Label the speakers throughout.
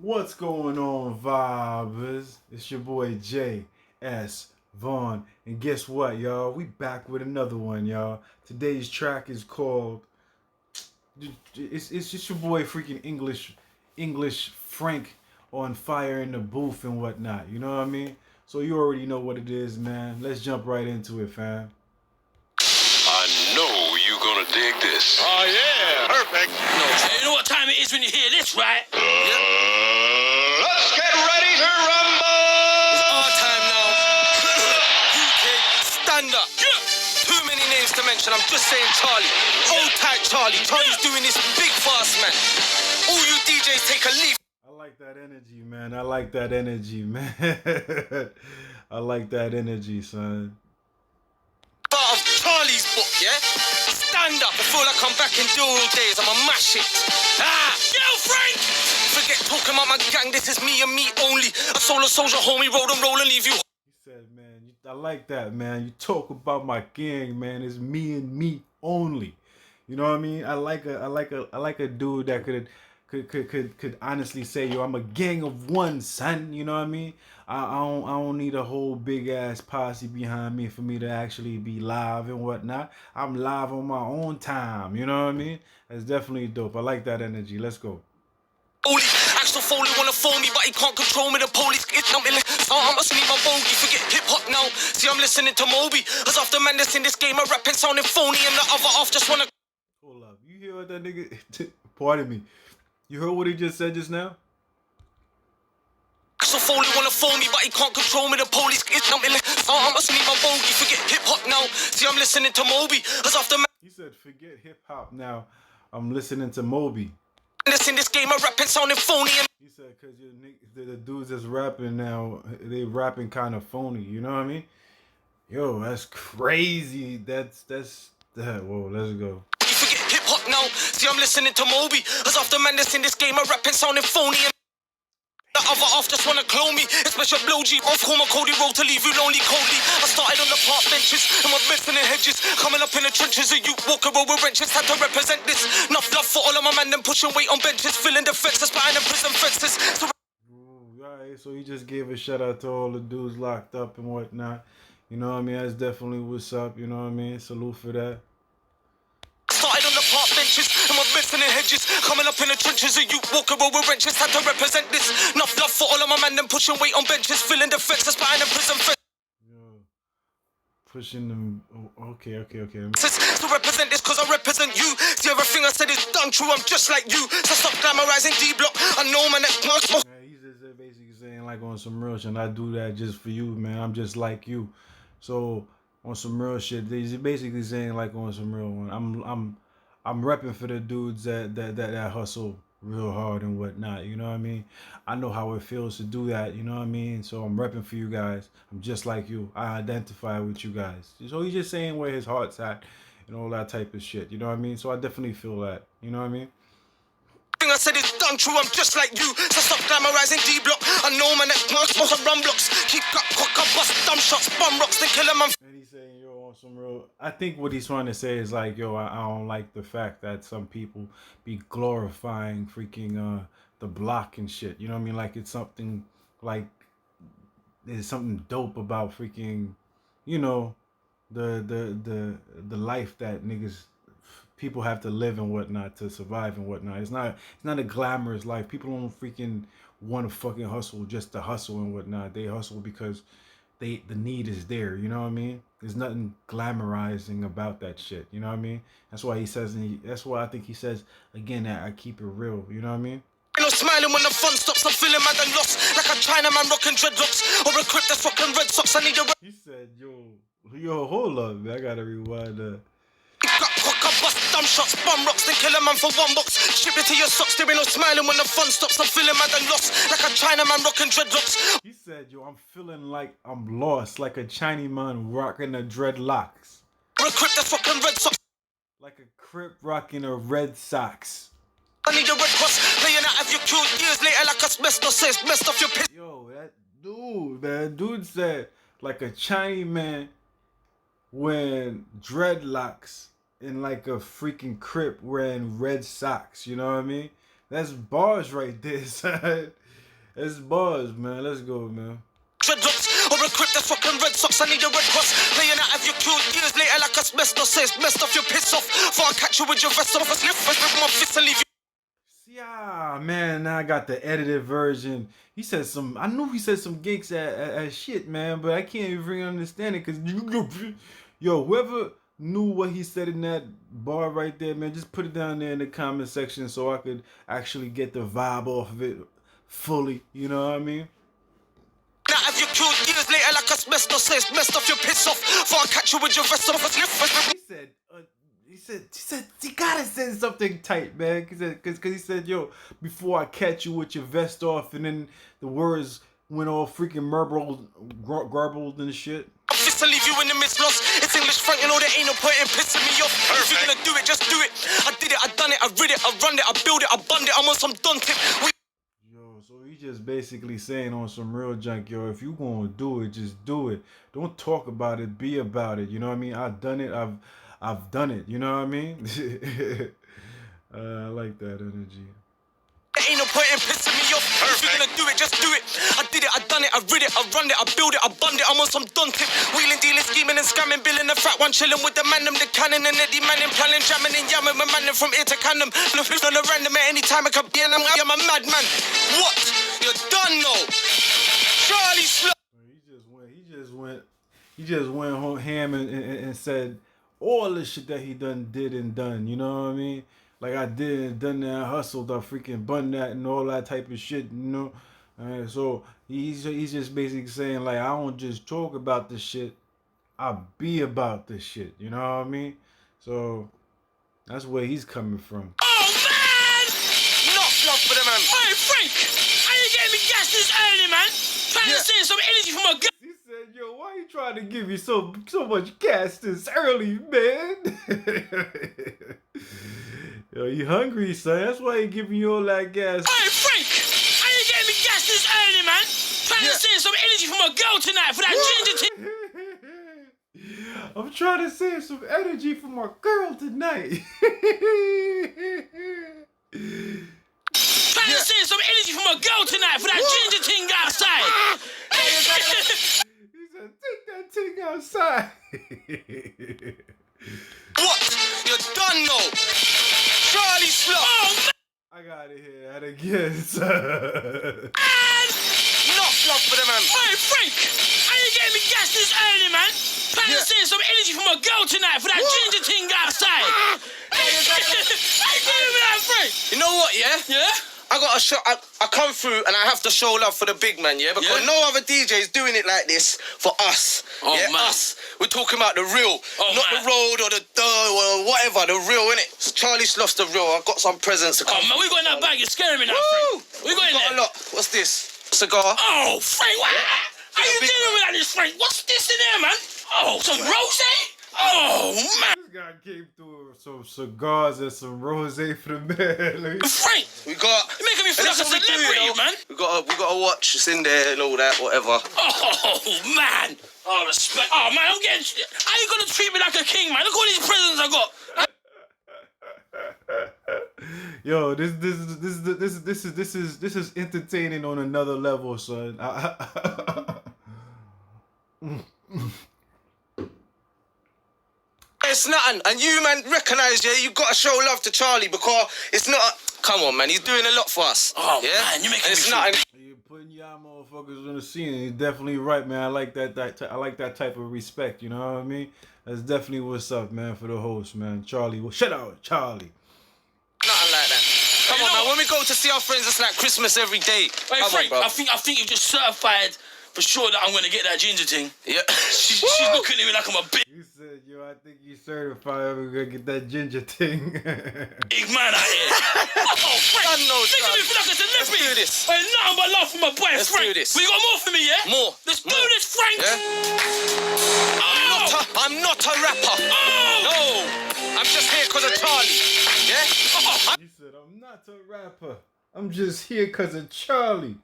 Speaker 1: What's going on, vibers? It's your boy J.S. Vaughn. And guess what, y'all? We back with another one, y'all. Today's track is called it's just your boy freaking English Frank on fire in the booth and whatnot. You know what I mean? So you already know what it is, man. Let's jump right into it, fam.
Speaker 2: I know you're gonna dig this.
Speaker 3: Oh, yeah. Perfect.
Speaker 4: No, you know what time it is when you hear this, right?
Speaker 3: Let's get ready to rumble.
Speaker 4: It's our time now. UK, stand up. Too many names to mention, I'm just saying Charlie. Old tight Charlie. Charlie's doing this big fast, man. All you DJs take a leaf.
Speaker 1: I like that energy, man. I like that energy, man. I like that energy, son.
Speaker 4: Part of Charlie's book, yeah? Stand up. I feel like I'm back in the old days. I'ma mash it. Yo, Frank! Forget talking about my gang. This is me and me only. A solo soldier, homie. Roll and roll and leave you.
Speaker 1: He said, man, I like that, man. You talk about my gang, man. It's me and me only. You know what I mean? I like a dude that could honestly say, yo, I'm a gang of one, son. You know what I mean? I don't need a whole big ass posse behind me for me to actually be live and whatnot. I'm live on my own time. You know what I mean? That's definitely dope. I like that energy. Let's go.
Speaker 4: Holy, Axel Foley wanna phone me, but he can't control me. The police get something. I must need my bogey. Forget hip hop now. See, I'm listening to Moby. Cause after man that's in this game, I rapping sounding phony, and the other half just wanna.
Speaker 1: Hold up. You hear what that nigga? Pardon me. You heard what he just said just now?
Speaker 4: Axel Foley wanna phone me, but he can't control me. The police get something. I must need my bogey. Forget hip hop now. See, I'm listening to Moby. Cause after man
Speaker 1: He said, forget hip hop now. I'm listening to Moby.
Speaker 4: that's in this game, I rapping sounding phony, and
Speaker 1: He said, cause the dudes that's rapping now, they rapping kind of phony. You know what I mean? Yo, that's crazy. That's that. Whoa, let's go.
Speaker 4: you forget hip hop now. See, I'm listening to Moby. Cause after man that's in this game, I rapping sounding phony, and the other half just wanna clone me. Especially Blow G off, call my Cody roll to leave you lonely coldly. I started on the park benches, and my best in the hedges. Coming up in the trenches, a youth walker roll with wrenches. Had to represent this. Enough love for all of my man, them pushing weight on benches. Filling defenses behind the prison fences. So
Speaker 1: Ooh, alright, so he just gave a shout out to all the dudes locked up and whatnot. You know what I mean? That's definitely what's up. You know what I mean? Salute for that.
Speaker 4: started on the park benches, and my best in the hedges. Coming up in the trenches, a youth walker roll with wrenches. Had to represent this. Enough love for all of my man, them pushing weight on benches. Filling defenses behind the prison fences.
Speaker 1: Yo, pushing them. Oh, okay.
Speaker 4: To represent this cause I represent you. See, everything I said is done true, I'm just like you. So stop glamorizing D-Block. I know my next marks.
Speaker 1: Yeah, he's just basically saying like on some real shit. And I do that just for you, man. I'm just like you. So on some real shit, he's basically saying like on some real one. I'm repping for the dudes that hustle real hard and whatnot. You know what I mean? I know how it feels to do that. You know what I mean? So I'm repping for you guys. I'm just like you. I identify with you guys. So he's just saying where his heart's at and all that type of shit. You know what I mean? So I definitely feel that. You know what I mean?
Speaker 4: I said is done true, I'm just like you. So stop glamorizing D-Block. I know my next marks, smoke some rum blocks. Keep up, cock up, bust dumb shots, bum rocks, then kill 'em and
Speaker 1: And he's saying, yo, on some real. I think what he's trying to say is like, yo, I don't like the fact that some people be glorifying freaking the block and shit. You know what I mean? Like it's something like there's something dope about freaking, you know, the life that niggas people have to live and whatnot to survive and whatnot. It's not a glamorous life. People don't freaking want to fucking hustle just to hustle and whatnot. They hustle because the need is there. You know what I mean? There's nothing glamorizing about that shit. You know what I mean? That's why he says. That's why I think he says again that I keep it real. You know what I mean?
Speaker 4: you know, smiling when the fun stops. I'm feeling mad and lost. Like a Chinaman rocking dreadlocks. Or a crip that's rocking red socks. I need a
Speaker 1: He said, yo, hold up, man. I gotta rewind that.
Speaker 4: cock up, bust dumb shots, bum rocks, then kill a man for one box. Ship it to your socks, there ain't no smiling when the fun stops. I'm feeling mad and lost. Like a Chinaman rocking dreadlocks.
Speaker 1: He said, yo, I'm feeling like I'm lost, like a Chinese man rocking the dreadlocks.
Speaker 4: Or a crip that's rocking red socks.
Speaker 1: Like a crip rocking a red socks.
Speaker 4: I need a red cross, playing out of your killed years later like asbestos says, messed off your piss.
Speaker 1: Yo, that dude said, like a Chinese man wearing dreadlocks and like a freaking crip wearing red socks. You know what I mean? That's bars right there, son. That's bars, man. Let's go, man.
Speaker 4: Dreadlocks or a grip that's fucking Red Sox. I need a red cross. Playing out of your cute years later like asbestos. Says messed off your piss off. Before I catch you with your vest off. I slip with my fist and leave you.
Speaker 1: Yeah, man. Now I got the edited version. He said some. I knew he said some gigs at shit, man, but I can't even understand it because yo, whoever knew what he said in that bar right there, man, just put it down there in the comment section so I could actually get the vibe off of it fully. You know what I mean?
Speaker 4: Out of your cute years later like asbestos. Says messed off your piss off. Before I catch you with your vest off. I slip with.
Speaker 1: He said, you gotta say something tight, man. Cause he said, yo, before I catch you with your vest off, and then the words went all freaking garbled and shit.
Speaker 4: I'm just to leave you in the midst lost. It's English front, you know there ain't no point in pissing me off. If you're gonna do it, just do it. I did it, I done it, I read it, I run it, I build it, I bund it, I'm on some done tip.
Speaker 1: Yo, so he just basically saying on some real junk, yo, if you gonna do it, just do it. Don't talk about it, be about it. You know what I mean? I've done it, I've done it, you know what I mean? I like that energy.
Speaker 4: There ain't no point in pissing me off. If you're gonna do it, just do it. I did it, I done it, I read it, I run it, I build it, I bund it, I'm on some done tip. Wheeling, dealing, scheming and scamming, billing the fat one, chilling with the man, them, the cannon and Eddie Manning, planning, jamming and yamming, my man from here to Cannon. Flipping on the random at any time I can be, and I'm a madman. What? You're done, no. Charlie Slow.
Speaker 1: He just went home ham and said all the shit that he did and done, you know what I mean? Like I did and done that, hustled, I freaking bun that and all that type of shit, you know? So he's just basically saying like, I don't just talk about this shit, I be about this shit, you know what I mean? So that's where he's coming from.
Speaker 4: Oh man! Enough love for the man. Hey Frank, how you getting me gas this early, man? Trying to save some energy for my girl.
Speaker 1: He said, yo, why you trying to give me so much gas this early, man? Yo, you hungry, son. That's why he giving you all that gas.
Speaker 4: Hey Frank, how you getting me gas this early, man? Trying to save some energy for my girl tonight for that ginger tea.
Speaker 1: I'm trying to save some energy for my girl tonight.
Speaker 4: Trying to save some energy for my girl tonight for that ginger thing outside.
Speaker 1: He said, take that thing outside.
Speaker 4: What? You're done, no. Charlie Slow. Oh, man.
Speaker 1: I gotta hear that again, son.
Speaker 4: Enough love for the man. Hey, Frank, how you getting me gas this early, man? Trying to save some energy for my girl tonight for that ginger thing outside. How you doing with that, Frank? You know what, yeah? Yeah? I got a show. I come through and I have to show love for the big man, yeah? Because no other DJ is doing it like this for us. Oh, yeah, man. Us. We're talking about the real, not the road or the or whatever, the real, innit? Charlie Sloth's the real. I've got some presents to come. Oh, man, we got in that bag. You're scaring me now, Frank. We got in there. A lot. What's this? Cigar. Oh, Frank, what? How you dealing with that, this, Frank? What's this in there, man? Oh, some rosé? Oh, man.
Speaker 1: This guy came through some cigars and some rosé for the man.
Speaker 4: Frank, we got. You're making me feel like a celebrity, man. We got a watch. It's in there and all that, whatever. Oh, man. Oh, respect. Oh, man, I'm getting. How you gonna treat me like a king, man? Look at all these presents I got.
Speaker 1: Yo, this is entertaining on another level, son.
Speaker 4: It's nothing, and you, man, recognise, yeah, you gotta show love to Charlie because it's not. Come on, man, he's doing a lot for us. Oh, yeah? Man, you're making me feel. Nothing.
Speaker 1: You're putting y'all motherfuckers on the scene. He's definitely right, man. I like that. I like that type of respect. You know what I mean? That's definitely what's up, man, for the host, man. Charlie, well, shut out, Charlie.
Speaker 4: Nothing like that. Come on, man. When we go to see our friends, it's like Christmas every day. Hey, Frank, I think you just certified for sure that I'm gonna get that ginger thing. Yeah. she's looking at me like I'm a bitch.
Speaker 1: You said, yo, I think you certified we're gonna get that ginger thing.
Speaker 4: Big man out here. Oh, Frank. Making me feel like a celebrity. Let's do this. Hey, nothing but love for my boy, Frank. Let's do this. Well, you got more for me, yeah? More. Let's do this, Frank. Yeah? I'm not a rapper. Oh. No. I'm just here because of Charlie. Yeah?
Speaker 1: You said, I'm not a rapper. I'm just here because of Charlie.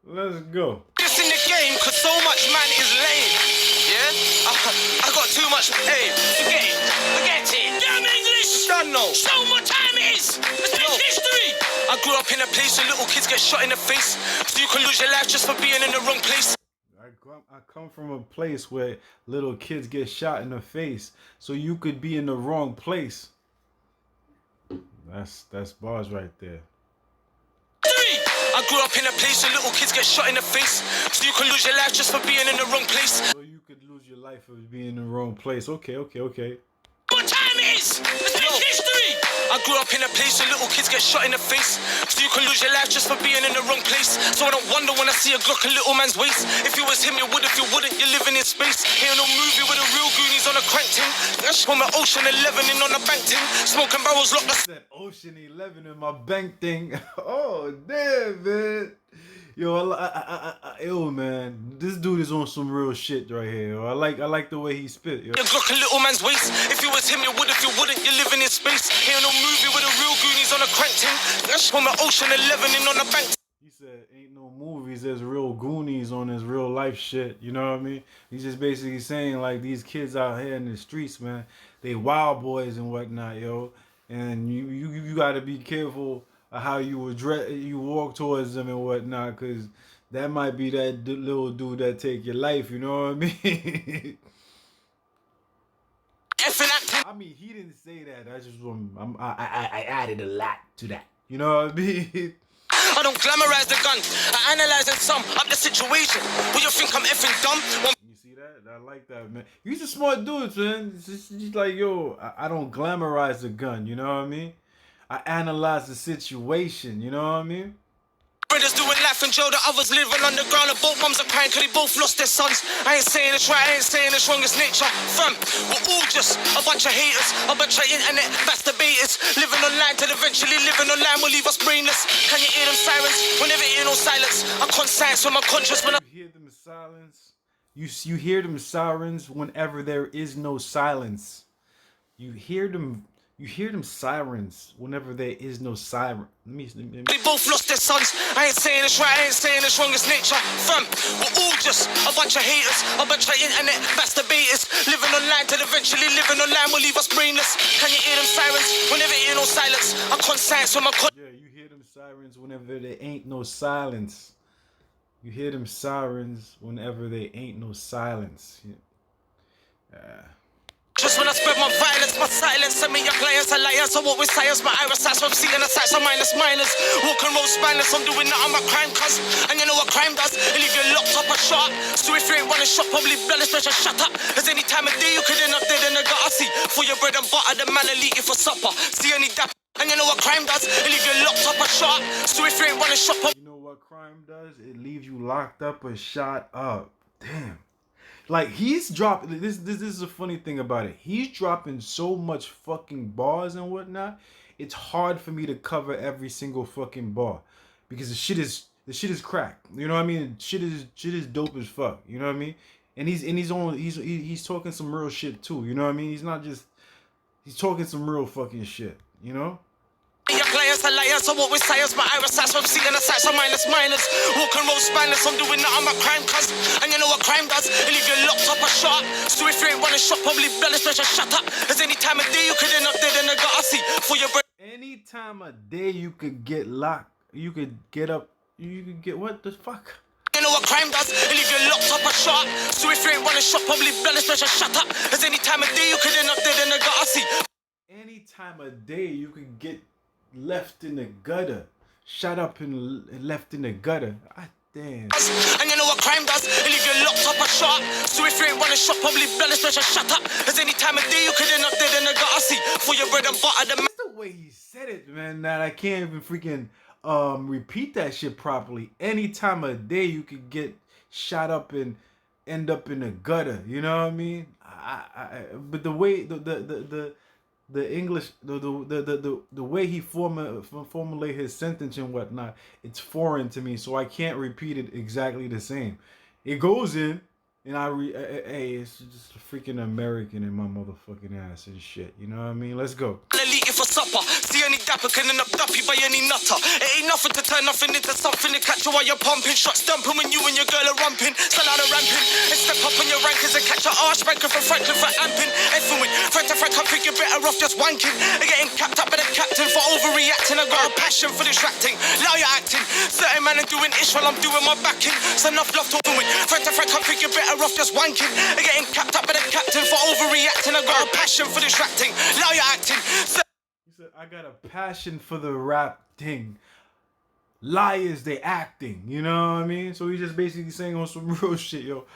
Speaker 1: Let's go.
Speaker 4: Just in the game because so much man is lame. Yeah? I got too much. Hey, forget it. Get I'm English. understand now. Show what time it is. Let's make history. I grew up in a place where little kids get shot in the face, so you can lose your life just for being in the wrong place.
Speaker 1: I come from a place where little kids get shot in the face, so you could be in the wrong place. That's bars right there.
Speaker 4: I grew up in a place where little kids get shot in the face, so you can lose your life just for being in the wrong place.
Speaker 1: So you could lose your life for being in the wrong place. Okay.
Speaker 4: What time it is? Let's make history. I grew up in a place where little kids get shot in the face, so you can lose your life just for being in the wrong place. So I don't wonder when I see a Glock a little man's waist. If you was him, you would. If you wouldn't, you're living in space. Ain't no movie with the real Goonies on a crank ting. That's from an Ocean 11 in on a bank ting. Smoking barrels locked the
Speaker 1: That Ocean 11 in my bank thing. Oh damn, man. Yo, yo, man, this dude is on some real shit right here. Yo. I like the way he spit. Yo.
Speaker 4: Your Glock a little man's waist. If you was him, you would. If you wouldn't, you're living in space. Ain't no movie with the real Goonies on a crank ting. That's from an Ocean 11 in on a bank.
Speaker 1: He said, "Ain't no movies. There's real Goonies on this real life shit." You know what I mean? He's just basically saying like these kids out here in the streets, man, they wild boys and whatnot, yo. And you got to be careful how you address, you walk towards them and whatnot, because that might be that little dude that take your life. You know what I mean? I mean, he didn't say that. I just I added a lot to that. You know what I mean?
Speaker 4: I don't glamorize the gun. I analyze and sum up the situation. Will you think I'm effing dumb?
Speaker 1: You see that? I like that, man. He's a smart dude, man. It's just like, yo, I don't glamorize the gun. You know what I mean? I analyze the situation. You know what I mean?
Speaker 4: Brothers doing life in jail, the others living underground, and both mums are crying cause they both lost their sons. I ain't saying it's right, I ain't saying it's wrong, it's nature. Fam, we're all just a bunch of haters, a bunch of internet masturbators, living online till eventually living online will leave us brainless. Can you hear them sirens? Whenever you hear no silence, I conscience with my conscience when I
Speaker 1: hear them silence. You hear them sirens whenever there is no silence. You hear them sirens whenever there is no siren. Let me.
Speaker 4: They both lost their sons. I ain't saying it's right, I ain't saying it's wrong, it's nature. Fam, we're all just a bunch of haters, a bunch of internet masturbators, living online till eventually living online will leave us brainless. Can you hear them sirens whenever you hear no silence? I conscience with my
Speaker 1: yeah, you hear them sirens whenever there ain't no silence. You hear them sirens whenever there ain't no silence. Yeah.
Speaker 4: Just when I spread my violence, my silence, send me your clients alliance. I walk with science, my iris sights from seeing the sights of minus minors. Walking road spineless, I'm doing nothing but crime, cuz. And you know what crime does? It leave you locked up or shot. So if you ain't running shot, probably blood is pressure, shut up. Cause any time of day you could end up dead in the gutter. See, for your bread and butter, the man will eat you for supper. See any dap. And you know what crime does? It leave you locked up or shot. So if you ain't running shot,
Speaker 1: you know what crime does? It leaves you locked up or shot up. Damn. Like, he's dropping, this is a funny thing about it. He's dropping so much fucking bars and whatnot. It's hard for me to cover every single fucking bar, because the shit is crack. You know what I mean? Shit is dope as fuck. You know what I mean? And he's talking some real shit too. You know what I mean? He's talking some real fucking shit. You know?
Speaker 4: your clients alliance, I walk with science, my iris sights from seeing the sights of minus minors. Walking road spineless, I'm doing nothing but crime, cuz. And you know what crime does? It leave you locked up or shot. So if you ain't running shot, probably blood is pressure, shut up. Cause any time of day you could end up dead in the gutter. See, for your bread.
Speaker 1: Any time of day you could get locked, you could get up, you could get, what the fuck?
Speaker 4: You know what crime does? It leave you locked up or shot. So if you ain't running shot, probably blood is pressure, shut up. Cause any time of day you could end up dead in the gutter. See,
Speaker 1: any time of day you could get left in the gutter, shut up and left in the gutter. Ah, damn.
Speaker 4: And you know what crime does? It leave you locked up or shot. So if you ain't running shot, probably blood is pressure, shut up. Cause any time of day you could end up dead in the gutter. See, for your bread and butter,
Speaker 1: That's the way he said it, man, that I can't even freaking repeat that shit properly. Any time of day you could get shot up and end up in the gutter. You know what I mean? But the way the English, the way he formulate his sentence and whatnot, it's foreign to me, so I can't repeat it exactly the same. It goes in, And hey, it's just a freaking American in my motherfucking ass and shit. You know what I mean? Let's go.
Speaker 4: I'll eat it for supper. See any dapper can end up duppy by any nutter. It ain't nothing to turn nothing into something to catch you while you're pumping. Shots dumping when you and your girl are rumping. Sell out a ramping. And step up on your rankings and catch your arse spanker for Franklin for amping. Effing with friend to friend, I think you're better off just wanking. And getting capped up by the captain for overreacting. I got a passion for distracting. Now you're acting. Certain man are doing ish while I'm doing my backing. So enough love talking with friend to friend, I think you're better off just wanking. And getting capped up by the captain for overreacting. I got a passion for distracting. Now you're acting.
Speaker 1: He said, I got a passion for the rap thing. Liars, they acting. You know what I mean? So he's just basically saying on some real shit, yo.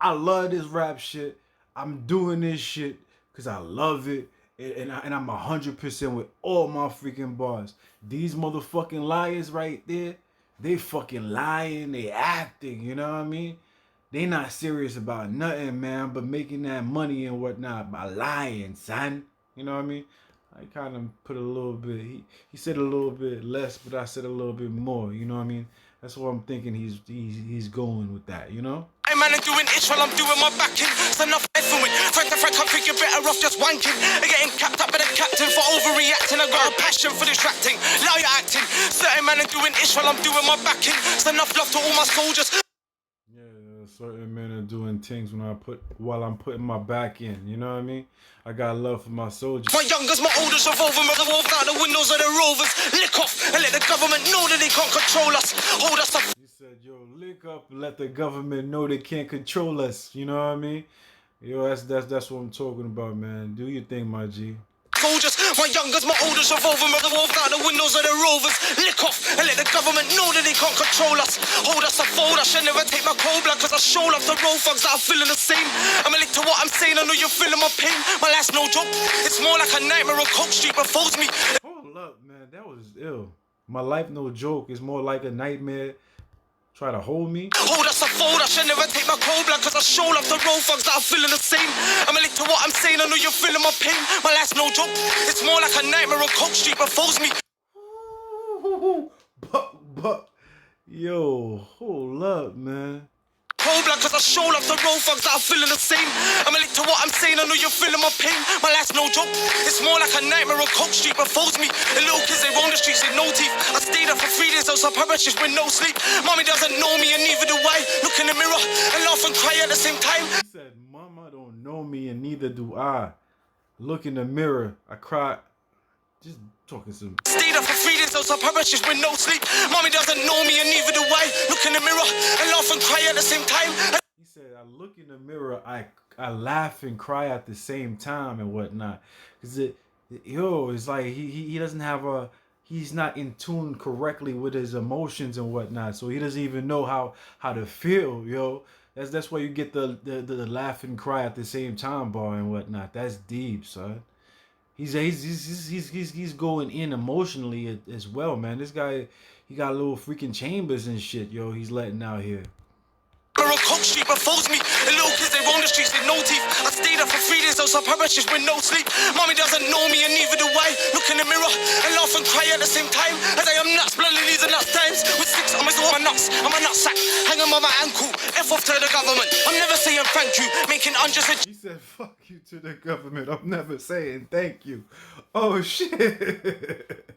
Speaker 1: I love this rap shit. I'm doing this shit because I love it. And I'm 100% with all my freaking bars. These motherfucking liars right there, they fucking lying, they acting, you know what I mean? They not serious about nothing, man, but making that money and whatnot by lying, son. You know what I mean? I kind of put a little bit, he said a little bit less, but I said a little bit more, you know what I mean? That's what I'm thinking he's going with that, you know?
Speaker 4: Hey man, I'm doing ish while I'm doing my backing. So enough effing with friend to friend, I think you're better off just wanking. And getting capped up by the captain for overreacting. I got a passion for distracting. Now you're acting. Certain man, I'm doing ish while I'm doing my backing. So enough love to all my soldiers.
Speaker 1: Yeah, certain men are doing things while I'm putting my back in, you know what I mean? I got love for my soldiers.
Speaker 4: My youngers, my oldest, revolving, revolve out the windows of the rovers. Lick off and let the government know that they can't control us. Hold us up.
Speaker 1: He said, yo, lick up and let the government know they can't control us. You know what I mean? Yo, that's what I'm talking about, man. Do your thing, my G.
Speaker 4: Soldiers, my youngers, my oldest, revolving, revolve out the windows of the rovers. Lick off and let the government know that they can't control us. Hold us, I fold, I should never take my cold blood, cause I show love to road thugs that are feeling the same. I'm a lick to what I'm saying, I know you're feeling my pain. My last no joke, it's more like a nightmare on Coke Street befalls me.
Speaker 1: Hold up, man, that was ill. My life no joke, it's more like a nightmare. Try to hold me.
Speaker 4: Hold us, I fold, I should never take my cold blood, cause I show love to road thugs that are feeling the same. I'm a lick to what I'm saying, I know you're feeling my pain. My last no joke, it's more like a nightmare on Coke Street befalls me.
Speaker 1: But, yo, hold up, man.
Speaker 4: Cold blood, cause I show love to road thugs that are feeling the same. I'm a lick to what I'm saying, I know you're feeling my pain. My last no joke, it's more like a nightmare on Coke Street befalls me. The little kids, they roam the streets with no teeth. I stayed up for 3 days, I was up just with no sleep. Mommy doesn't know me and neither do I. Look in the mirror and laugh and cry at the same time.
Speaker 1: He said, Mama don't know me and neither do I. Look in the mirror, I cry. Just talking some.
Speaker 4: Stayed up for 3 days, I was up just with no sleep. Mommy doesn't know me and neither do I. Look in the mirror and laugh and cry at the same time.
Speaker 1: He said, I look in the mirror, I laugh and cry at the same time and whatnot. Cause it's like he doesn't have he's not in tune correctly with his emotions and whatnot. So he doesn't even know how to feel, yo. That's why you get the laugh and cry at the same time bar and whatnot. That's deep, son. He's going in emotionally as well, man. This guy, he got little freaking chambers and shit, yo. He's letting out here.
Speaker 4: On Coke Street befalls me. The little kids, they roam the streets with no teeth. I stayed up for 3 days, I was up just with no sleep. Mommy doesn't know me and neither do I. Look in the mirror and laugh and cry at the same time. As I am nuts, blooding these are nuts times. With sticks on my nuts, I'm a nutsack. Hanging on my ankle, F off to the government. I'm never saying thank you, making hundreds of.
Speaker 1: He said, fuck you to the government. I'm never saying thank you. Oh, shit.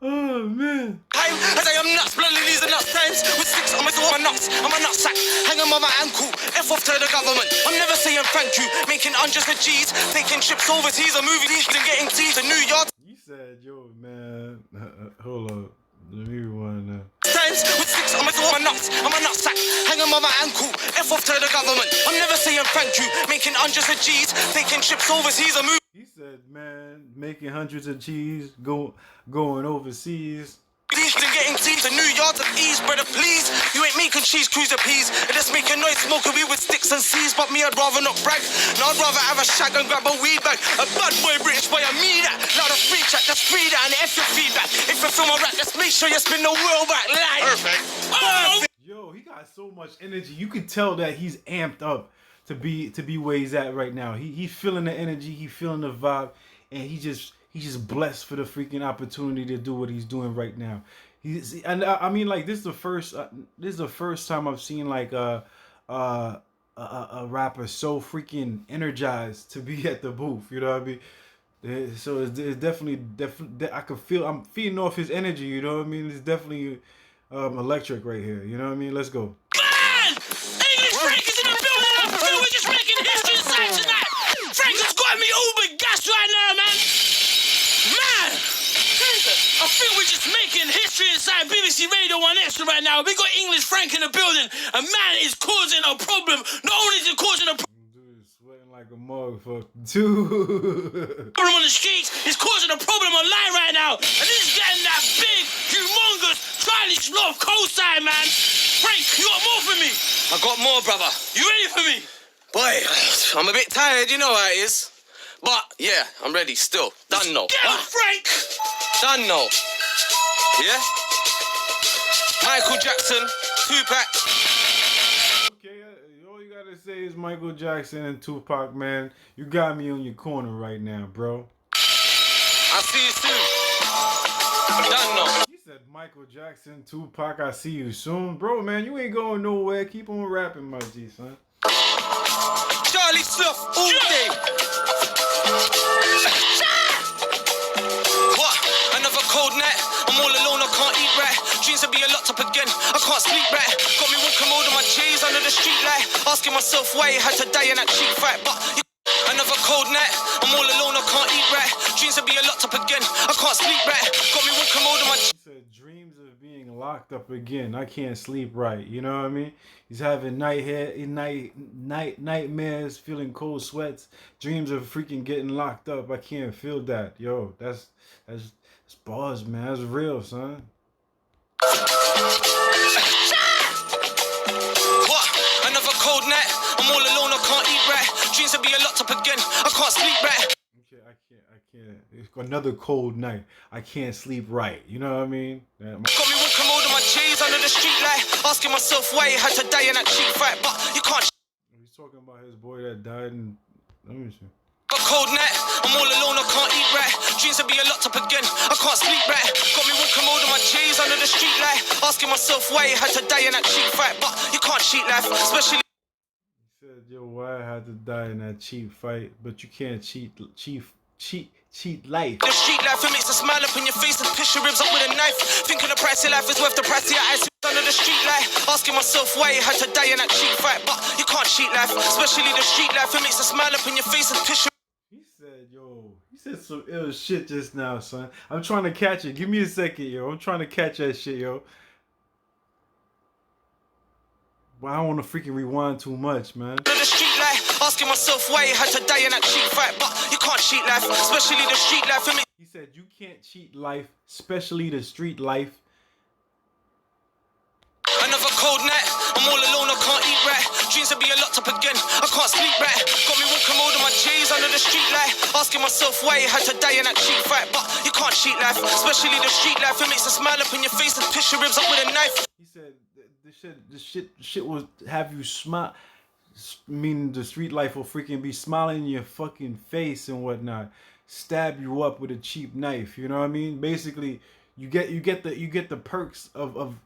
Speaker 1: Oh, man.
Speaker 4: Time, as I am nuts, blooding these are nuts times. With sticks on my nuts, I'm a nutsack. Hanging on my ankle, F off to the government. I'm never saying thank you, making hundreds of G's. Taking trips overseas, a movie and getting T's in New York.
Speaker 1: He said, yo, man. Hold up. Let me rewind that.
Speaker 4: Times with sticks on my nuts, I'm a nutsack. Hanging on my ankle, F off to the government. I'm never saying thank you, making hundreds of G's. Taking trips overseas, a movie.
Speaker 1: He said, man, making hundreds of G's, going overseas.
Speaker 4: And getting T's in New York and ease, brother, please. You ain't making cheese, cruiser peas. And just making noise, smoking weed with sticks and C's. But me, I'd rather not brag. No, I'd rather have a shag and grab a weed bag. A bad boy, British boy, I mean that. Now the free chat, just free that. And F your feedback. If you feel my rap, just make sure you spin the world back live.
Speaker 3: Perfect.
Speaker 4: Oh!
Speaker 1: Yo, he got so much energy. You can tell that he's amped up to be where he's at right now. He's feeling the energy, he feeling the vibe, and he's just blessed for the freaking opportunity to do what he's doing right now. I mean, like, this is the first time I've seen like a a rapper so freaking energized to be at the booth. You know what I mean? So it's definitely I can feel I'm feeding off his energy. You know what I mean? It's definitely electric right here. You know what I mean? Let's go.
Speaker 4: Man! English Frank is in the building. I feel we're just making history inside tonight. Frank has got me over gas right now, man. Man! I feel we're just making history inside BBC Radio 1 Extra right now. We got English Frank in the building. And man is causing a problem. Not only is it causing a problem
Speaker 1: Sweating like a motherfucker, dude.
Speaker 4: on the streets, it's causing a problem online right now. And this is getting that big, humongous, stylish North Coast side, man. Frank, you got more for me? I got more, brother. You ready for me? Boy, I'm a bit tired, you know how it is. But, yeah, I'm ready still. Done no. Get up, Frank! Done no. Yeah? Michael Jackson, Tupac.
Speaker 1: Okay, all you gotta say is Michael Jackson and Tupac, man. You got me on your corner right now, bro.
Speaker 4: I'll see you soon. Done no.
Speaker 1: He said Michael Jackson, Tupac, I see you soon. Bro, man, you ain't going nowhere. Keep on rapping, my G, son.
Speaker 4: Charlie Slough, all day. What? Another cold night. I'm all alone, I can't eat right. Dreams will be locked up again. I can't sleep right. Got me walking round on my J's under the street light. Asking myself why he had to die in that cheap fight. But another cold night. I'm all alone, I can't eat right. Dreams will be locked up again. I can't sleep right. Got me walking round on my
Speaker 1: He said dreams of being locked up again. I can't sleep right. You know what I mean? He's having nightmares, feeling cold sweats, dreams of freaking getting locked up. I can't feel that. Yo, that's bars, man. That's real, son.
Speaker 4: What? Another cold night. I'm all alone, I can't eat right. Dreams will be locked up again. I can't sleep right.
Speaker 1: Okay, I can't. It's another cold night. I can't sleep right. You know what I mean?
Speaker 4: Got me walking round on my J's under the street light. Asking myself why he had to die in that cheap fight. But you can't.
Speaker 1: He's talking about his boy that died in. Let me see.
Speaker 4: A cold night. I'm all alone, I can't eat right. Dreams will be locked up again. I can't sleep right. Got me walking round on my J's under the street light. Asking myself why he had to die in that cheap fight. But you can't cheat life, especially.
Speaker 1: He said, "Yo, why I had to die in that cheap fight? But you can't cheat life."
Speaker 4: The street life, it makes a smile up in your face and piss your ribs up with a knife. Thinking the price of life is worth the price of your eyes under the street light. Asking myself why he had to die in that cheap fight. But you can't cheat life, especially the street life, it makes a smile up in your face and piss your.
Speaker 1: He said some ill shit just now, son. I'm trying to catch it. Give me a second, yo. I'm trying to catch that shit, yo. But I don't want to freaking rewind too much, man.
Speaker 4: The street life, asking myself why he had to die in that cheap fight. But you can't cheat life, especially the street life, it makes.
Speaker 1: He said you can't cheat life, especially the street life.
Speaker 4: Another cold night. I'm all alone, I can't eat right. Dreams will be locked up again. I can't sleep right. Got me walking round on my J's under the street light. Asking myself why he had to die in that cheap fight. But you can't cheat life, especially the street life. It makes a smile up in your face and piss your ribs up with a knife.
Speaker 1: He said the shit will have you smile. Meaning the street life will freaking be smiling in your fucking face and whatnot. Stab you up with a cheap knife. You know what I mean? Basically, you get the perks of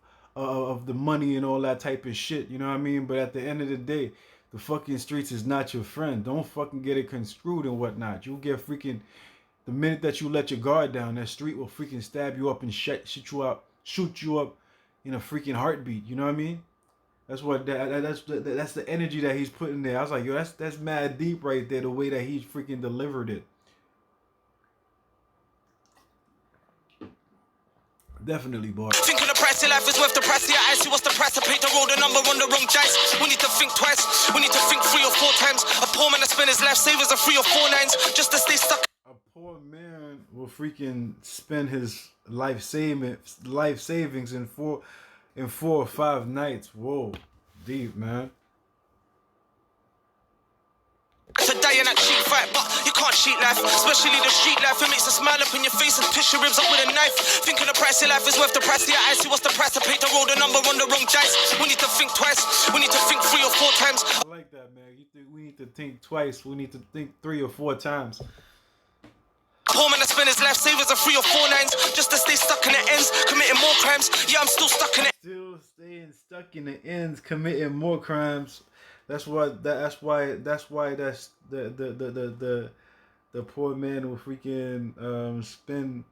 Speaker 1: the money and all that type of shit, you know what I mean? But at the end of the day, the fucking streets is not your friend. Don't fucking get it construed and whatnot. You'll get freaking, the minute that you let your guard down, that street will freaking stab you up and shoot you up in a freaking heartbeat, you know what I mean? That's what that's the energy that he's putting there. I was like, yo, that's mad deep right there, the way that he's freaking delivered it. Definitely, boy.
Speaker 4: Thinking the price of life is worth the price of your eyes. See what's the price to pay to roll the number on the wrong dice. We need to think twice. We need to think 3 or 4 times. A poor man that spend his life savings of 3 or 4 nines just to stay stuck.
Speaker 1: A poor man will freaking spend his life savings in 4 or 5 nights. Whoa, deep, man.
Speaker 4: To die in that cheap fight, but you can't cheat life, especially the street life. It makes a smile up in your face and piss your ribs up with a knife. Thinking the price of life is worth the price of your eyes. See what's the price to pay to roll the number on the wrong dice. We need to think twice. We need to think 3 or 4 times.
Speaker 1: I like that, man. We need to think twice. We need to think 3 or 4 times.
Speaker 4: Poor man that spend his life savings of 3 or 4 nines just to stay stuck in the ends, committing more crimes. Yeah, I'm still stuck in it.
Speaker 1: Still staying stuck in the ends, committing more crimes. That's the poor man will freaking spend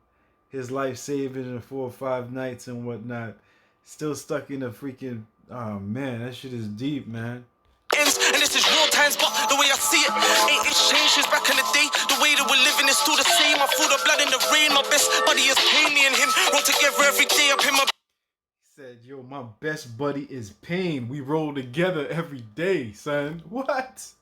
Speaker 1: his life saving in 4 or 5 nights and whatnot, still stuck in a freaking. Oh man, that shit is deep, man.
Speaker 4: And this is real times, but the way I see it ain't changed since back in the day. The way that we're living is still the same. I feel the blood in the rain. My best buddy is pain. Me and him roll together every day up in my.
Speaker 1: Said, yo, my best buddy is pain. We roll together every day, son. What?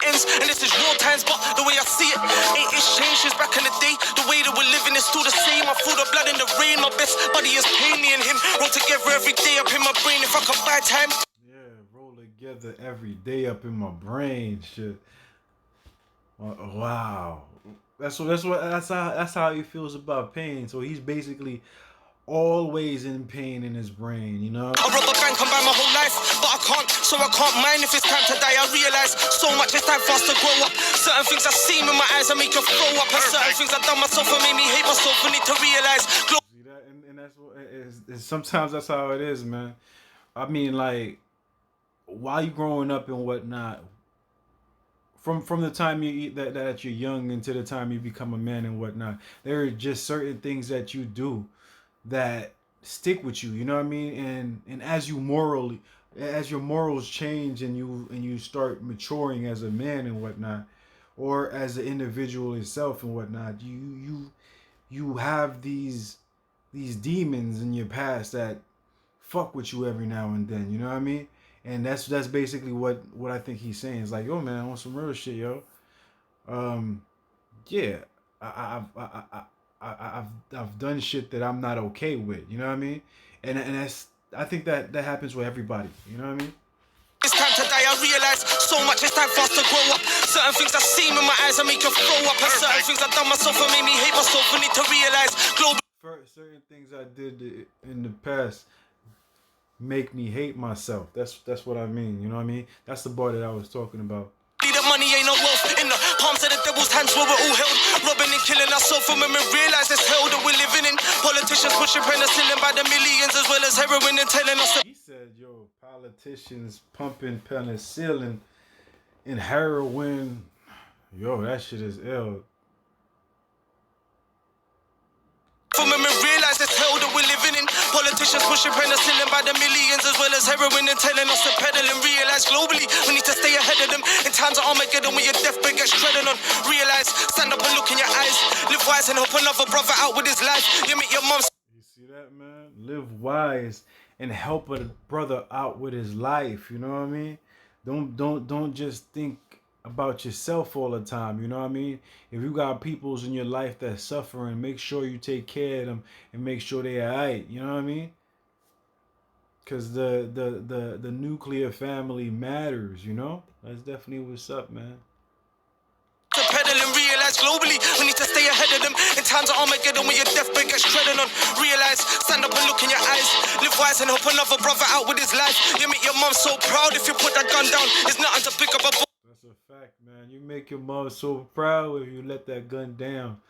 Speaker 4: And this is real times, but the way I see it ain't changed since back in the day. The way that we're living is still the same. I feel the blood in the rain. My best buddy is pain. Me and him roll together every day up in my brain. If I could buy time.
Speaker 1: Yeah, roll together every day up in my brain. Shit. Wow. That's how he feels about pain. So he's basically always in pain in his brain, you know?
Speaker 4: I rob a bank and buy my whole life, but I can't, so I can't mind if it's time to die. I realize so much, it's time for us to grow up. Certain things I see in my eyes, I make you throw up. And certain things I done myself and made me hate myself. I need to realize.
Speaker 1: See that? And that's what it is. Sometimes that's how it is, man. I mean, like, while you growing up and whatnot, from the time you eat that you're young until the time you become a man and whatnot, there are just certain things that you do that stick with you, you know what I mean? And as your morals change and you start maturing as a man and whatnot, or as an individual itself and whatnot, you have these demons in your past that fuck with you every now and then, you know what I mean? And that's basically what I think he's saying. It's like, yo man, I want some real shit, yo. Yeah, I've done shit that I'm not okay with, you know what I mean? And that's, I think that happens with everybody, you know what I mean?
Speaker 4: It's time to die, I realize so much, it's time for us to grow up. Certain things I see in my eyes, I make you throw up. And certain things I done myself and made me hate myself. I need to realize global.
Speaker 1: Certain things I did in the past make me hate myself. That's what I mean, you know what I mean? That's the bar that I was talking about.
Speaker 4: The money ain't no wealth in the palms of the devil's hands where we're all held. Robbing and killing ourselves from when we realize this hell that we're living in. Politicians pushing penicillin by the millions as well as heroin and telling us.
Speaker 1: He said, yo, politicians pumping penicillin and heroin. Yo, that shit is ill.
Speaker 4: From when we realize this hell that we're living in. Politicians pushing penicillin by the millions as well as heroin and telling us to pedal and realize globally we need to stay ahead of them. In times of Armageddon when your deathbed gets shredded on. Realize, stand up and look in your eyes. Live wise and help another brother out with his life. You meet your mom.
Speaker 1: You see that, man? Live wise and help a brother out with his life. You know what I mean? Don't just think about yourself all the time, you know what I mean? If you got peoples in your life that's suffering, make sure you take care of them and make sure they're alright, you know what I mean? Because the nuclear family matters, you know? That's definitely what's up, man.
Speaker 4: To pedal and realize globally we need to stay ahead of them. In times of Armageddon when your deathbed gets shredded on. Realize, stand up and look in your eyes. Live wise and help another brother out with his life. You make your mom so proud if you put that gun down. It's nothing to pick up a book.
Speaker 1: That's a fact, man. You make your mom so proud if you let that gun down.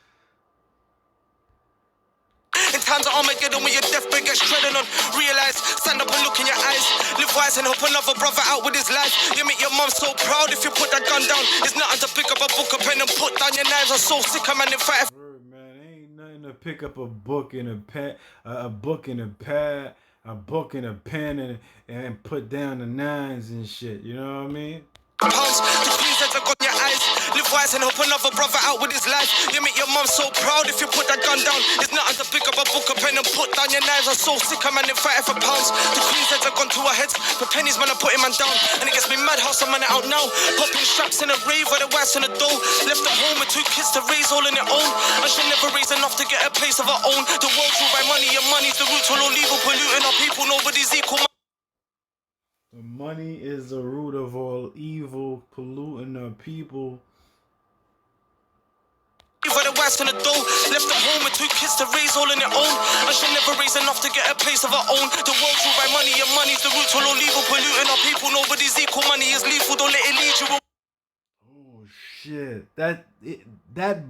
Speaker 4: In times of Armageddon when your deathbed gets shredded on. Realize, stand up and look in your eyes. Live wise and help another brother out with his life. You make your mom so proud if you put that gun down. It's nothing to pick up a book, a pen and put down your knives. I'm so sick, I'm in fight.
Speaker 1: Man, ain't nothing to pick up a book and a pen, a book and a pad, a book and a pen and put down the nines and shit. You know what I mean?
Speaker 4: Pounds, the queens that got your eyes. Live wise and help another brother out with his life. You make your mom so proud if you put that gun down. It's nothing to pick up a book, a pen and put down your knives. I'm so sick, I'm in fighting for pounds. The queens that have gone to our heads. For pennies, man, I put him man down. And it gets me mad how some man are out now. Popping straps in a rave where the wives in the dough. Left at home with 2 kids to raise all on their own. And she never raised enough to get a place of her own. The world's ruled by money and money's the root to all evil, polluting our people. Nobody's equal.
Speaker 1: The money is the root of all evil, polluting the people.
Speaker 4: For the wives in the dough, left at home with 2 kids to raise all on their own. And she never raised enough to get a place of her own. The world's ruled by money and money's the root to all evil, polluting our people. Nobody's equal, money is lethal, don't let it lead you.
Speaker 1: Oh shit, that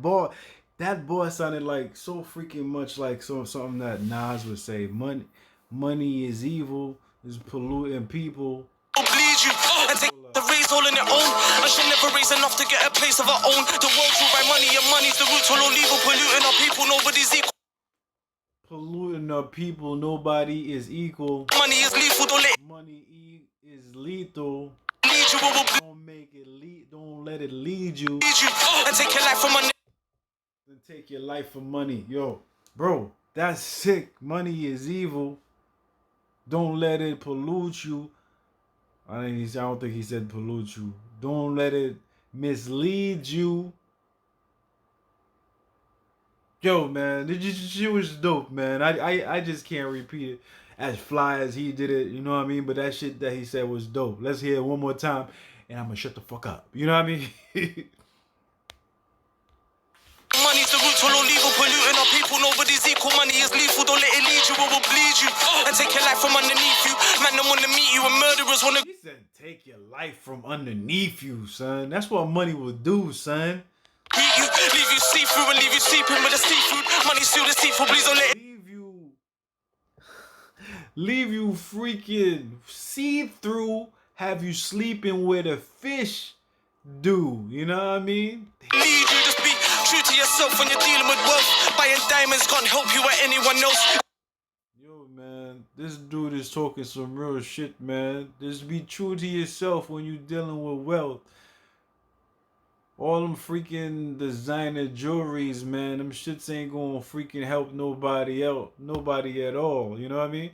Speaker 1: bar, That boy sounded like so freaking much like something that Nas would say. Money is evil. Is polluting people.
Speaker 4: Bleed you and take the raise all in their own. I should never raise enough to get a place of our own. The world's ruled by money, and money's the root to all evil, polluting our people. Nobody's equal.
Speaker 1: Polluting our people. Nobody is equal.
Speaker 4: Money is lethal. Don't let
Speaker 1: is lethal.
Speaker 4: lead you.
Speaker 1: Don't make it lead. Don't let it lead you.
Speaker 4: Lead you and take your life from money.
Speaker 1: Then take your life for money, yo, bro. That's sick. Money is evil. Don't let it pollute you. I don't think he said pollute you. Don't let it mislead you. Yo, man, she was dope, man. I just can't repeat it as fly as he did it. You know what I mean? But that shit that he said was dope. Let's hear it one more time, and I'm gonna shut the fuck up. You know what I mean?
Speaker 4: Money's the root to all evil, polluting our people. Nobody's equal. Money is lethal. Don't let it lead you, or will bleed you and take your life from underneath you. Man, don't wanna meet you, and murderers wanna.
Speaker 1: He said, "Take your life from underneath you, son." That's what money will do, son.
Speaker 4: Beat you, leave you see through, and leave you sleeping with the seafood. Money still deceitful. Please don't let it.
Speaker 1: Leave you freaking see through. Have you sleeping where the fish do? You know what I mean?
Speaker 4: Lead you, just be true to yourself when you're dealing with wealth. Buying diamonds can't help you or anyone else.
Speaker 1: Yo, man, this dude is talking some real shit, man. Just be true to yourself when you're dealing with wealth. All them freaking designer jewelries, man, them shits ain't gonna freaking help nobody else, nobody at all. You know what I mean?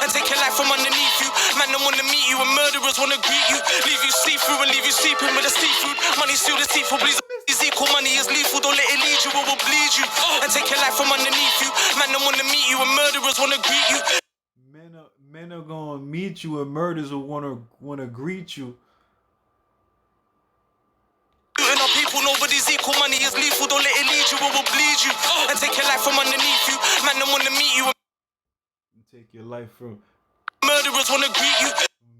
Speaker 4: And take your life from underneath you. Man, don't wanna meet you, and murderers wanna greet you. Leave you see through, and leave you sleeping with the seafood. Money still deceitful, please. Is equal. Money is lethal. Don't let it lead you, or will bleed you and take your life from underneath you. Man, don't wanna meet you, and murderers wanna greet you.
Speaker 1: Men are gonna meet you, and murders will wanna greet you.
Speaker 4: And our people, nobody's equal. Money is lethal. Don't let it lead you, or will bleed you and take your life from underneath you. Man, don't wanna meet you.
Speaker 1: Take your life from.
Speaker 4: Murderers wanna greet you.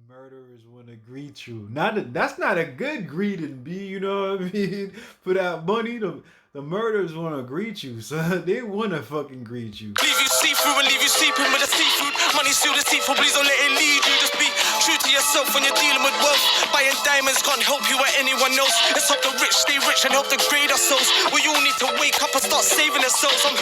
Speaker 1: Murderers wanna greet you. That's not a good greeting, B. You know what I mean? For that money, the murderers wanna greet you, son. They wanna fucking greet you.
Speaker 4: Leave you see through, and leave you sleeping with the seafood. Money still deceitful. Please don't let it lead you. Just be true to yourself when you're dealing with wealth. Buying diamonds can't help you or anyone else. Let's help the rich stay rich and help degrade ourselves. We all need to wake up and start saving ourselves. I'm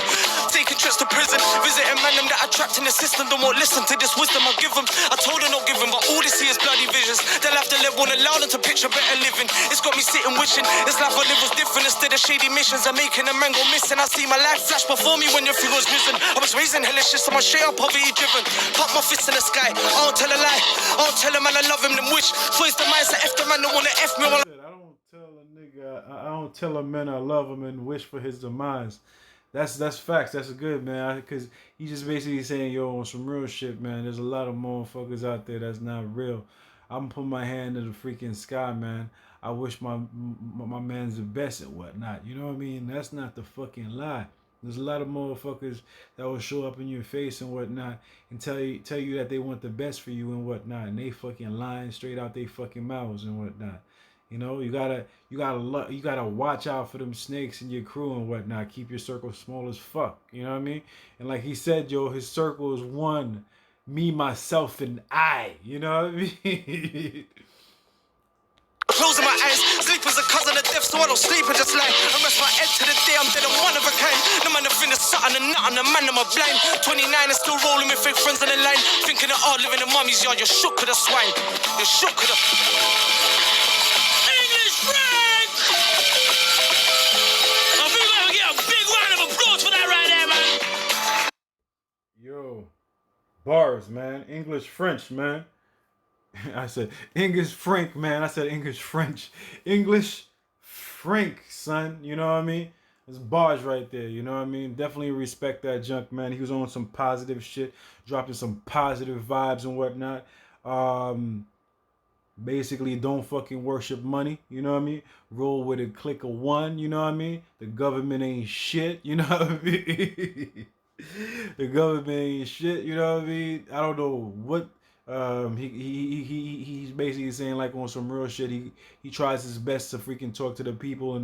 Speaker 4: taking trips to prison, visiting man them that are trapped in the system. Don't want listen to this wisdom I give them. I told them not give them, but all they see is bloody visions. They'll have to live, won't allow them to picture better living. It's got me sitting wishing this life I live was different. Instead of shady missions I'm making a man go missing. I see my life flash before me when your figure was risen. I was raised in hellish shit, so I'm straight up poverty driven. Pop my fist in the sky, I don't tell a lie. I don't tell a man I love him, then wish. So it's the mindset, F the man don't wanna F me.
Speaker 1: I don't tell a nigga, I don't tell a man I love him and wish for his demise. That's facts. That's good, man. Because he's just basically saying, yo, on some real shit, man. There's a lot of motherfuckers out there that's not real. I'm putting my hand in the freaking sky, man. I wish my man's the best and whatnot. You know what I mean? That's not the fucking lie. There's a lot of motherfuckers that will show up in your face and whatnot and tell you that they want the best for you and whatnot, and they fucking lying straight out they fucking mouths and whatnot. You know, you gotta watch out for them snakes in your crew and whatnot. Keep your circle small as fuck. You know what I mean? And like he said, yo, his circle is one, me, myself, and I. You know what I mean?
Speaker 4: Closing my eyes, sleep is a cousin of death, so I don't sleep and just lie. I rest my head to the day I'm dead, I'm one of a kind. No man to finish something and nothing, the man, I'm a blind. 29 and still rolling with fake friends on the line. Thinking of hard living in mummy's yard, you're shook with a swine. You're shook with a. English Frank! I think we're gonna get a big round of applause for that right there, man.
Speaker 1: Yo, bars, man. English French, man. I said English Frank, man. I said English French. English Frank, son. You know what I mean? There's bars right there. You know what I mean? Definitely respect that junk, man. He was on some positive shit, dropping some positive vibes and whatnot. Basically, don't fucking worship money. You know what I mean? Roll with a click of one. You know what I mean? The government ain't shit. You know what I mean? The government ain't shit. You know what I mean? I don't know what He's basically saying like on some real shit. He tries his best to freaking talk to the people in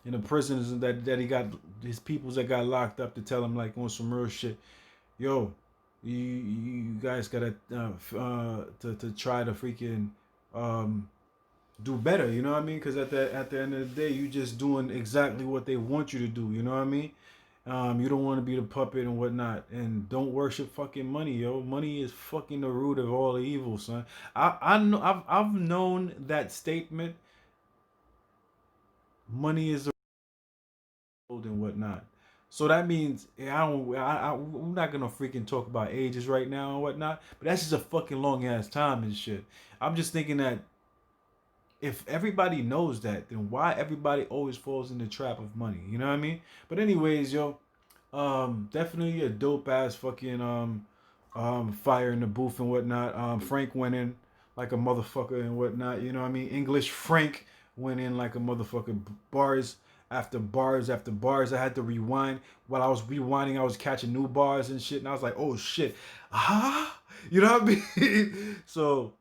Speaker 1: the prisons that he got his peoples that got locked up to tell him like on some real shit. Yo, you guys gotta to try to freaking do better. You know what I mean? Because at the end of the day, you just doing exactly what they want you to do. You know what I mean? You don't want to be the puppet and whatnot, and don't worship fucking money, yo. Money is fucking the root of all evil, son. I know I've known that statement. Money is the root and whatnot. So that means we're not gonna freaking talk about ages right now and whatnot. But that's just a fucking long ass time and shit. I'm just thinking that if everybody knows that, then why everybody always falls in the trap of money? You know what I mean? But anyways, yo, definitely a dope ass fucking fire in the booth and whatnot. Frank went in like a motherfucker and whatnot. You know what I mean? English Frank went in like a motherfucker. Bars after bars after bars. I had to rewind. While I was rewinding, I was catching new bars and shit. And I was like, oh shit, ah, you know what I mean? So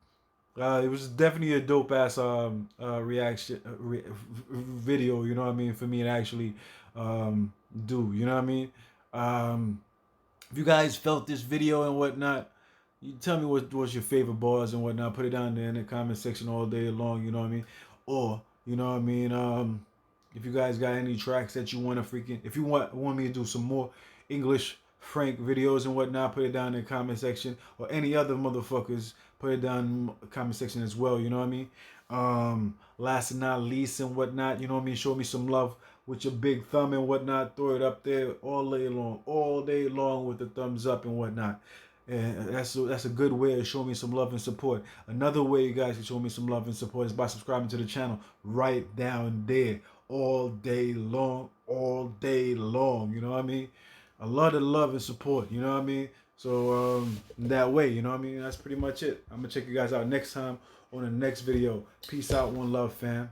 Speaker 1: it was definitely a dope ass reaction video. You know what I mean? For me to actually do. You know what I mean? If you guys felt this video and whatnot, you tell me what's your favorite bars and whatnot. Put it down there in the comment section all day long. You know what I mean? Or you know what I mean? If you guys got any tracks that you want to freaking, if you want me to do some more English Frank videos and whatnot, put it down in the comment section. Or any other motherfuckers, put it down in the comment section as well. You know what I mean? Last and not least and whatnot, you know what I mean? Show me some love with your big thumb and whatnot. Throw it up there all day long with the thumbs up and whatnot. And that's a good way to show me some love and support. Another way you guys can show me some love and support is by subscribing to the channel right down there all day long, all day long. You know what I mean? A lot of love and support. You know what I mean? So that way, you know what I mean? That's pretty much it. I'm gonna check you guys out next time on the next video. Peace out, one love, fam.